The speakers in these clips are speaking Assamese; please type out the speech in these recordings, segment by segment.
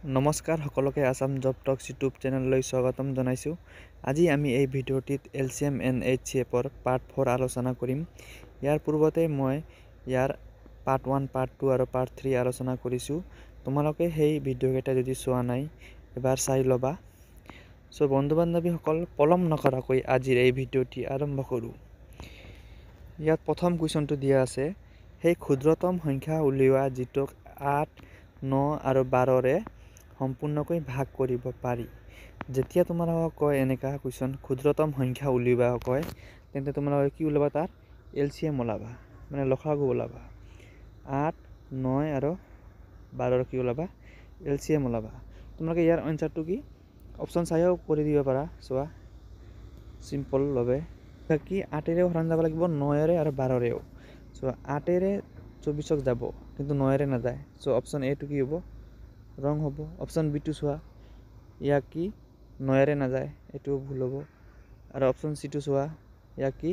নমস্কাৰ সকলোকে আসাম জব টক্স ইউটিউব চেনেললৈ স্বাগতম জনাইছোঁ। আজি আমি এই ভিডিঅ'টিত LCM and HCFৰ পাৰ্ট 4 আলোচনা কৰিম। ইয়াৰ পূৰ্বতে মই ইয়াৰ পাৰ্ট 1, পাৰ্ট 2 আৰু পাৰ্ট 3 আলোচনা কৰিছোঁ। তোমালোকে সেই ভিডিঅ'কেইটা যদি চোৱা নাই এবাৰ চাই ল'বা। সো বন্ধু বান্ধৱীসকল পলম নকৰাকৈ আজিৰ এই ভিডিঅ'টি আৰম্ভ কৰোঁ। ইয়াত প্ৰথম কুৱেশ্যনটো দিয়া আছে, সেই ক্ষুদ্ৰতম সংখ্যা উলিওৱা যিটোক 8, 9 আৰু 12ৰে সম্পূৰ্ণকৈ ভাগ কৰিব পাৰি। যেতিয়া তোমালোকক কয় এনেকা কুৱেশ্যন ক্ষুদ্ৰতম সংখ্যা উলিওৱা কয়, তেন্তে তোমালোকে কি ওলাবা? তাৰ LCM ওলাবা, মানে লসাগু ওলাবা। 8, 9 আৰু 12ৰ কি ওলাবা? LCM ওলাবা। তোমালোকে ইয়াৰ এনচাৰটো কি অপশ্যন চাইও কৰি দিব পাৰা। চোৱা চিম্পল লবে কি 8ৰেও হৰণ যাব লাগিব, 9ৰে আৰু 12ৰেও। চোৱা 8ৰে 24ক যাব কিন্তু 9ৰে নাযায়। চ' অপশ্যন এটো কি হ'ব? ৰং হ'ব। অপশ্যন বিটো চোৱা, ইয়াক কি 9ৰে নাযায়, এইটোও ভুল হ'ব। আৰু অপশ্যন চিটো চোৱা, ইয়াক কি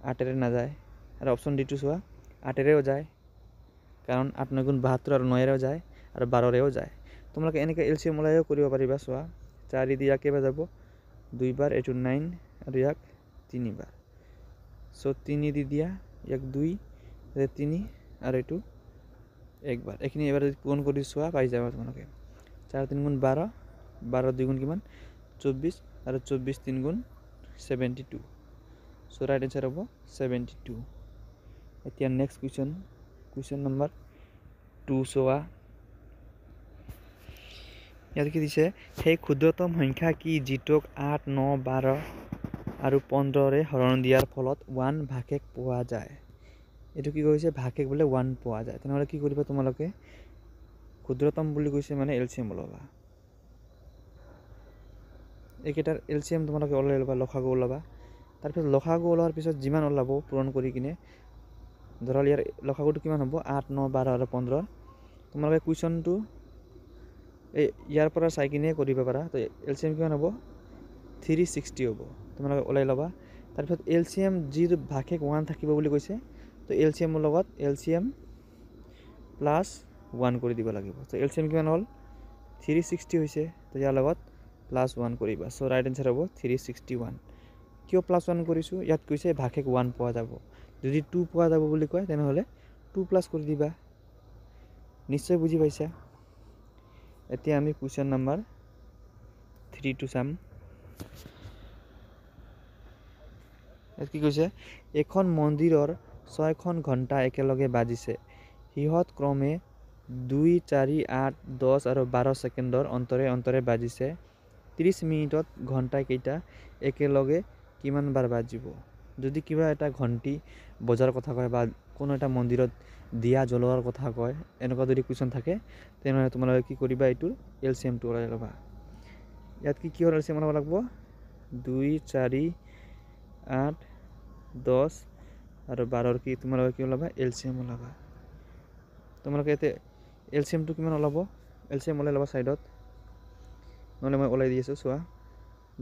8ৰে নাযায়। আৰু অপশ্যন ডিটো চোৱা 8ৰেও যায়, কাৰণ 8 9 গুণ 72 আৰু 9ৰেও যায় আৰু 12ৰেও যায়। তোমালোকে এনেকৈ LCM ওলাইও কৰিব পাৰিবা। চোৱা 4 দি ইয়াক কেইবাৰ যাব? 2 বাৰ, এইটো 9 আৰু ইয়াক 3 বাৰ। চ' 3 দি দিয়া, ইয়াক 2, 3 আৰু এইটো 1 বাৰ। এইখিনি এবাৰ যদি পূৰণ কৰি চোৱা পাই যাবা তোমালোকে। 4 3 গুণ 12, 12 2 গুণ কিমান? 24 আৰু 24 3 গুণ 72। চ' ৰাইট এনচাৰ হ'ব 72। এতিয়া নেক্সট কুৱেশ্যন নম্বৰ 2 চোৱা। ইয়াত কি দিছে? সেই ক্ষুদ্ৰতম সংখ্যা কি যিটোক 8, 9, 12 আৰু 15ৰে হৰণ দিয়াৰ ফলত 1 ভাগশেষ পোৱা যায়। এইটো কি কৈছে? ভাগশেষ বোলে 1 পোৱা যায়। তেনেহ'লে কি কৰিবা তোমালোকে? ক্ষুদ্ৰতম বুলি কৈছে মানে LCM ওলাবা। এইকেইটাৰ LCM তোমালোকে ওলাই ল'বা, লসাগু ওলাবা। তাৰপিছত লসাগু ওলোৱাৰ পিছত যিমান ওলাব পূৰণ কৰি কিনে, ধৰা ইয়াৰ লসাগুটো কিমান হ'ব? 8, 9, 12 আৰু 15। তোমালোকে কুৱেশ্যনটো ইয়াৰ পৰা চাই কিনে কৰিব পাৰা। তো LCM কিমান হ'ব? 360 হ'ব। তোমালোকে ওলাই ল'বা। তাৰপিছত LCM যিটো ভাগশেষ 1 থাকিব বুলি কৈছে, তো LCMৰ লগত LCM প্লাছ 1 কৰি দিব লাগিব। তো LCM কিমান হ'ল? 360 হৈছে। তো ইয়াৰ লগত প্লাছ 1 কৰিবা। চ' ৰাইট এনচাৰ হ'ব 361। কিয় প্লাছ 1 কৰিছোঁ? ইয়াত কৈছে ভাগশেষ 1 পোৱা যাব। যদি 2 পোৱা যাব বুলি কয় তেনেহ'লে 2 প্লাছ কৰি দিবা। নিশ্চয় বুজি পাইছা। এতিয়া আমি কুৱেশ্যন নম্বৰ 3টো চাম। ইয়াত কি কৈছে? এখন মন্দিৰৰ 6খন ঘণ্টা একেলগে বাজিছে। সিহঁত ক্ৰমে 2, 4, 8, 10 আৰু 12 ছেকেণ্ডৰ অন্তৰে অন্তৰে বাজিছে। 30 মিনিটত ঘণ্টা কেইটা একেলগে কিমান বাৰ বাজিব? যদি কিবা এটা ঘণ্টি বজাৰ কথা কয় বা কোনো এটা মন্দিৰত দিয়া জ্বলোৱাৰ কথা কয়, এনেকুৱা যদি কুৱেশ্যন থাকে, তেনেহ'লে তোমালোকে কি কৰিবা? এইটোৰ LCMটো ওলাই ল'বা। ইয়াত কি কিহৰ LCM ওলাব লাগিব? 2, 4, 8, 10 আৰু 12ৰ কি তোমালোকে কি ওলাবা? LCM ওলাবা। তোমালোকে ইয়াতে LCMটো কিমান ওলাব? LCM ওলাই ল'বা চাইডত, নহ'লে মই ওলাই দি আছোঁ। চোৱা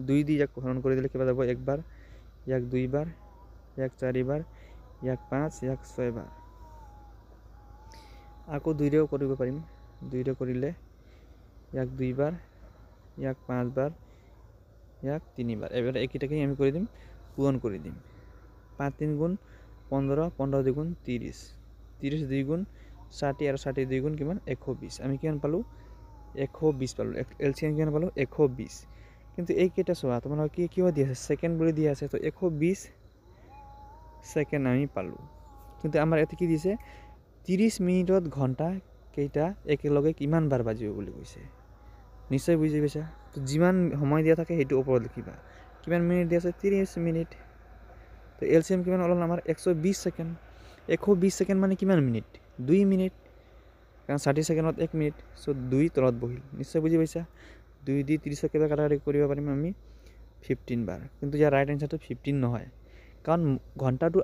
2 দি ইয়াক হৰণ কৰি দিলে কিবা যাব? 1 বাৰ, ইয়াক 2 বাৰ, ইয়াক 4 বাৰ, ইয়াক 5, ইয়াক 6 বাৰ। আকৌ 2ৰেও কৰিব পাৰিম। 2ৰে কৰিলে ইয়াক 2 বাৰ, ইয়াক 5 বাৰ, ইয়াক 3 বাৰ। এবাৰ এইকেইটাকে আমি কৰি দিম, পূৰণ কৰি দিম। 5 3 গুণ 15, 15 2 গুণ 30, 30 2 গুণ 60 আৰু 60 2 গুণ কিমান? 120। আমি কিমান পালোঁ? 120 পালোঁ। LCM কিমান পালোঁ? 120। কিন্তু এইকেইটা চোৱা, তোমালোকে কিয় দি আছে? ছেকেণ্ড বুলি দিয়া আছে। তো 120 ছেকেণ্ড আমি পালোঁ। কিন্তু আমাৰ ইয়াতে কি দিছে? 30 মিনিটত ঘণ্টা কেইটা একেলগে কিমান বাৰ বাজিব বুলি কৈছে। নিশ্চয় বুজি পাইছা। তো যিমান সময় দিয়া থাকে সেইটো ওপৰত লিখিবা। কিমান মিনিট দিয়া আছে? 30 মিনিট। তো LCM কিমান ওলাল আমাৰ? 120 ছেকেণ্ড। 120 ছেকেণ্ড মানে কিমান মিনিট? 2 মিনিট, কাৰণ 60 ছেকেণ্ডত 1 মিনিট। চ' 2 তলত বহিল। নিশ্চয় বুজি পাইছা। 2 দি 30ক কেইবাৰ কাটাকাটি কৰিব পাৰিম আমি? 15 বাৰ। কিন্তু ইয়াৰ ৰাইট এনচাৰটো 15 নহয়, কাৰণ ঘণ্টাটো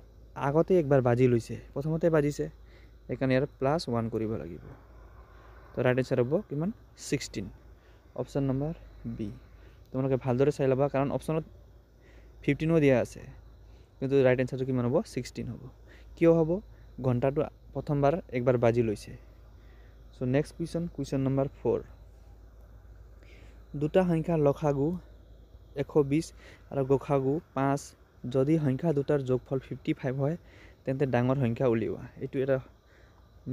আগতে একবাৰ বাজি লৈছে, প্ৰথমতে বাজিছে, সেইকাৰণে ইয়াৰ প্লাছ 1 কৰিব লাগিব। তো ৰাইট এনচাৰ হ'ব কিমান? 16। Option number B. তোমালোকে ভালদৰে চাই ল'বা, কাৰণ অপশ্যনত 15ও দিয়া আছে, কিন্তু ৰাইট এনচাৰটো কিমান হ'ব? 16 হ'ব। কিয় হ'ব? ঘণ্টাটো প্ৰথমবাৰ একবাৰ বাজি লৈছে। চ' নেক্সট কুৱেশ্যন নম্বৰ 4। দুটা সংখ্যাৰ লসাগু 120 আৰু গসাগু 5 যদি সংখ্যা দুটাৰ যোগফল 55 হয় তেন্তে ডাঙৰ সংখ্যা উলিওৱা। এইটো এটা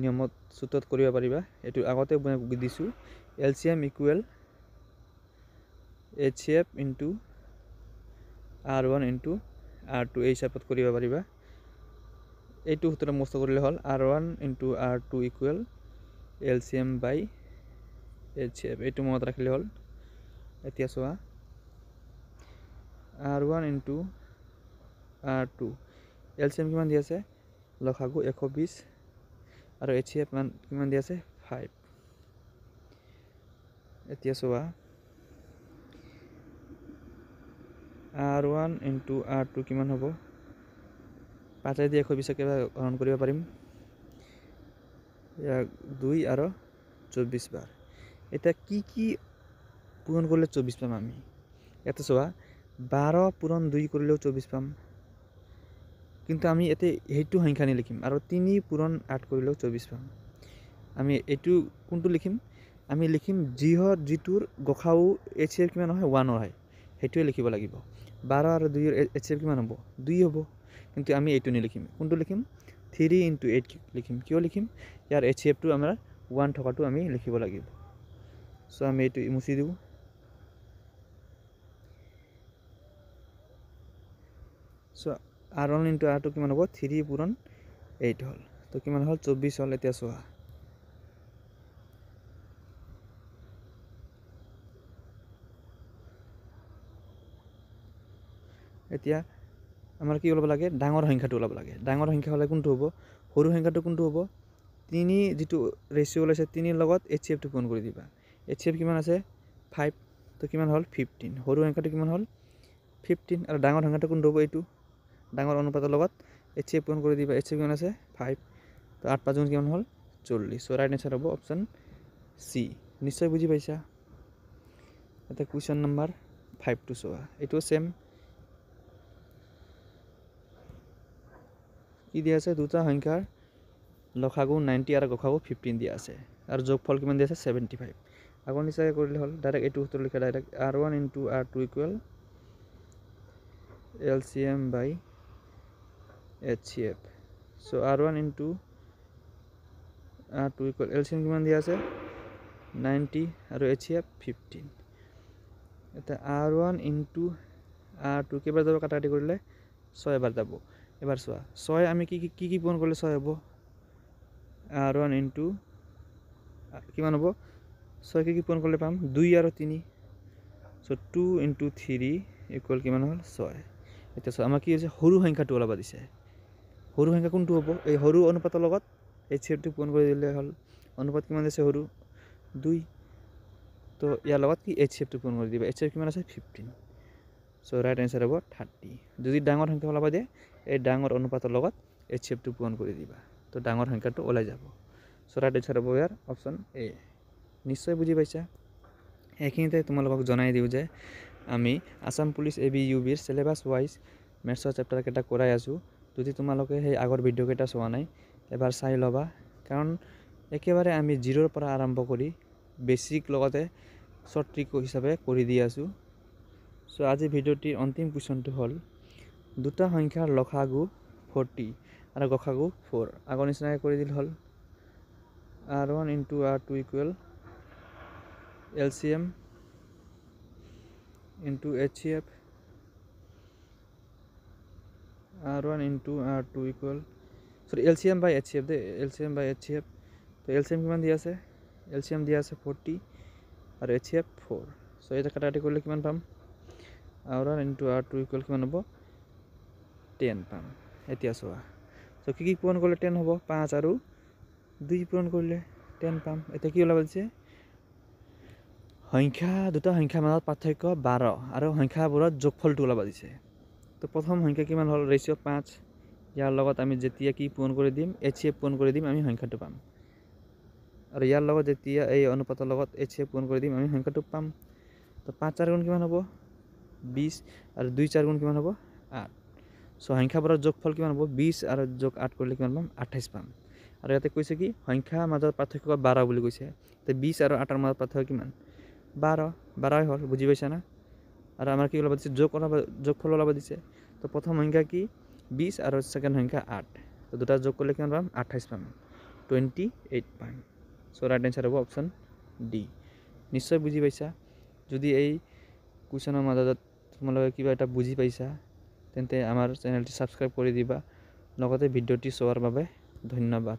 নিয়মত সূত্ৰত কৰিব পাৰিবা। এইটো আগতে মই দিছোঁ LCM equal HCF into R1 into R2 এই হিচাপত কৰিব পাৰিবা। এইটো সূত্ৰ মুখস্থ কৰিলে হ'ল R1 into R2 equal LCM বাই HCF। এইটো মনত ৰাখিলে হ'ল। এতিয়া চোৱা R1 ইনটু R2 LCM কিমান দি আছে লসাগু 120 আৰু HCF কিমান দি আছে 5। এতিয়া চোৱা R1 ইনটু R2 কিমান হ'ব 5 দি 120 একেবাৰে হৰণ কৰিব পাৰিম 2 আৰু 24 বাৰ। এতিয়া কি পূৰণ কৰিলে 24 পাম আমি ইয়াতে চোৱা 12 পূৰণ 2 কৰিলেও 24 পাম কিন্তু আমি এতে সেইটো সংখ্যা নিলিখিম আৰু 3 পূৰণ 8 কৰিলেও 24 পাম। আমি এইটো কোনটো লিখিম আমি লিখিম যিটোৰ গসাউ HCF কিমান হয় 1 হয় সেইটোৱে লিখিব লাগিব। 12 আৰু 2 ৰ HCF কিমান হ'ব 2 হ'ব কিন্তু আমি এইটো নিলিখিম কোনটো লিখিম 3 ইনটু 8 লিখিম। কিয় লিখিম ইয়াৰ HCF টো আমাৰ 1 থকাটো আমি লিখিব লাগিব। সো আমি এইটো মুছি দিওঁ। সো R1 ইনটু R2 কিমান হ'ব 3 পূৰণ 8 হ'ল তো কিমান হ'ল 24 হ'ল। এতিয়া চোৱা এতিয়া আমাৰ কি ওলাব লাগে ডাঙৰ সংখ্যাটো ওলাব লাগে। ডাঙৰ সংখ্যা হ'লে কোনটো হ'ব সৰু সংখ্যাটো কোনটো হ'ব 3 যেটো ৰেশিও ওলাইছে 3 ৰ লগত HCF টো পূৰণ কৰি দিবা। HCF কিমান আছে 5 তো কিমান হ'ল 15। সৰু সংখ্যাটো কিমান হ'ল 15 আৰু ডাঙৰ সংখ্যাটো কোনটো হ'ব এইটো ডাঙৰ অনুপাতৰ লগত HCF পূৰণ কৰি দিবা। HCF কিমান আছে 5 তো 8 5 গুণ কিমান হ'ল 40। সো ৰাইট আনসাৰ হ'ব অপচন সি। নিশ্চয় বুজি পাইছা। এটা কুৱেশ্যন নম্বৰ 5 টো চোৱা এইটো সেম কি দিয়া আছে দুটা সংখ্যাৰ লসাগু 90 আৰু গসাগু 15 দিয়া আছে আৰু যোগফল কিমান দিয়া আছে 75। আগৰ নিচিনাকৈ কৰিলে হ'ল ডাইৰেক্ট এইটো সূত্ৰ লিখা direct R1 into R2 equal LCM বাই HCF। So R1 into R2 equal LCM কিমান দিয়া আছে 90 আৰু HCF 15। এটা R1 ইনটু R2 কেইবাৰ যাব কাটাকাটি কৰিলে 6 বাৰ যাব। এবাৰ চোৱা 6 আমি কি পূৰণ কৰিলে 6 হ'ব R1 ইনটু কিমান হ'ব 6 কি পূৰণ কৰিলে পাম 2 আৰু 3 সো 2 ইনটু 3 ইকুৱেল কিমান হ'ল 6। এতিয়া চোৱা আমাৰ কি হৈছে সৰু সংখ্যাটো ওলাব দিছে। সৰু সংখ্যা কোনটো হ'ব এই সৰু অনুপাতৰ লগত HCF টো পূৰণ কৰি দিলে হ'ল। অনুপাত কিমান আছে সৰু 2 তো ইয়াৰ লগত কি HCF টো পূৰণ কৰি দিবা। HCF কিমান আছে 15। সো ৰাইট আনসাৰ হ'ব 30। যদি ডাঙৰ সংখ্যা ওলাব দিয়ে এই ডাঙৰ অনুপাতৰ লগত HCF টো পূৰণ কৰি দিবা তো ডাঙৰ সংখ্যাটো ওলাই যাব। সো ৰাইট আনসাৰ হ'ব ইয়াৰ অপচন এ। নিশ্চয় বুজি পাইছা। এইখিনিতে তোমালোকক জনাই দিওঁ যে আমি আসাম পুলিচ ABUBৰ সিলেবাস ওয়াইজ মেথছৰ চেপ্টাৰ কেইটা কৰাই আছো। যদি তোমালোকে সেই আগৰ ভিডিও কেইটা চোৱা নাই এবাৰ চাই ল'বা কাৰণ একেবাৰে আমি জিৰোৰ পৰা আৰম্ভ কৰি বেসিক লগতে শৰ্ট ট্ৰিক হিচাপে কৰি দি আছো। সো আজি ভিডিওটিৰ অন্তিম কুৱেশ্যনটো হ'ল দুটা সংখ্যাৰ লসাগু 40 আৰু গসাগু 4। আগৰ নিচিনাকৈ কৰি দিল হ'ল R1 into R2 equal LCM into HCF R1 into R2 equal sorry LCM বাই HCF দে LCM বাই HCF। তো LCM কিমান দিয়া আছে LCM দিয়া আছে 40 আৰু HCF 4। সো এটা কাটাকাটি কৰিলে কিমান পাম R1 ইনটু R2 ইকুৱেল কিমান হ'ব 10 পাম। এতিয়া চোৱা সো কি পূৰণ কৰিলে 10 হ'ব 5 আৰু 2 পূৰণ কৰিলে 10 পাম। এতিয়া কি ওলাব দিছে সংখ্যা দুটা সংখ্যাৰ মাজত পাৰ্থক্য 12 আৰু সংখ্যাবোৰৰ যোগফলটো ওলাব দিছে। তো প্ৰথম সংখ্যা কিমান হ'ল ৰেশিও 5 ইয়াৰ লগত আমি যেতিয়া কি পূৰণ কৰি দিম HCF পূৰণ কৰি দিম আমি সংখ্যাটো পাম আৰু ইয়াৰ লগত যেতিয়া এই অনুপাতৰ লগত HCF পূৰণ কৰি দিম আমি সংখ্যাটো পাম। তো 5 4 গুণ কিমান হ'ব 20 আৰু 2 4 গুণ কিমান হ'ব 8। সো সংখ্যাবোৰৰ যোগফল কিমান হ'ব 20 আৰু যোগ 8 কৰিলে কিমান পাম 28 পাম। আৰু ইয়াতে কৈছে কি সংখ্যাৰ মাজত পাৰ্থক্য 12 বুলি কৈছে। তো 20 আৰু 8 ৰ মাজত পাৰ্থক্য কিমান 12 12 হ'ল, বুজি পাইছা না? আৰু আমাৰ কি ওলাব দিছে, যোগফল ওলাব দিছে। তো প্ৰথম সংখ্যা কি 20 আৰু ছেকেণ্ড সংখ্যা 8, তো দুটা যোগ কৰিলে কিমান পাম 28 পাম, 28 পাম। চ' ৰাইট এনচাৰ হ'ব অপশ্যন ডি। নিশ্চয় বুজি পাইছা। যদি এই কুৱেশ্যনৰ মাজত তোমালোকে কিবা এটা বুজি পাইছা তেন্তে আমাৰ চেনেলটি ছাবস্ক্ৰাইব কৰি দিবা, লগতে ভিডিঅ'টি চোৱাৰ বাবে ধন্যবাদ।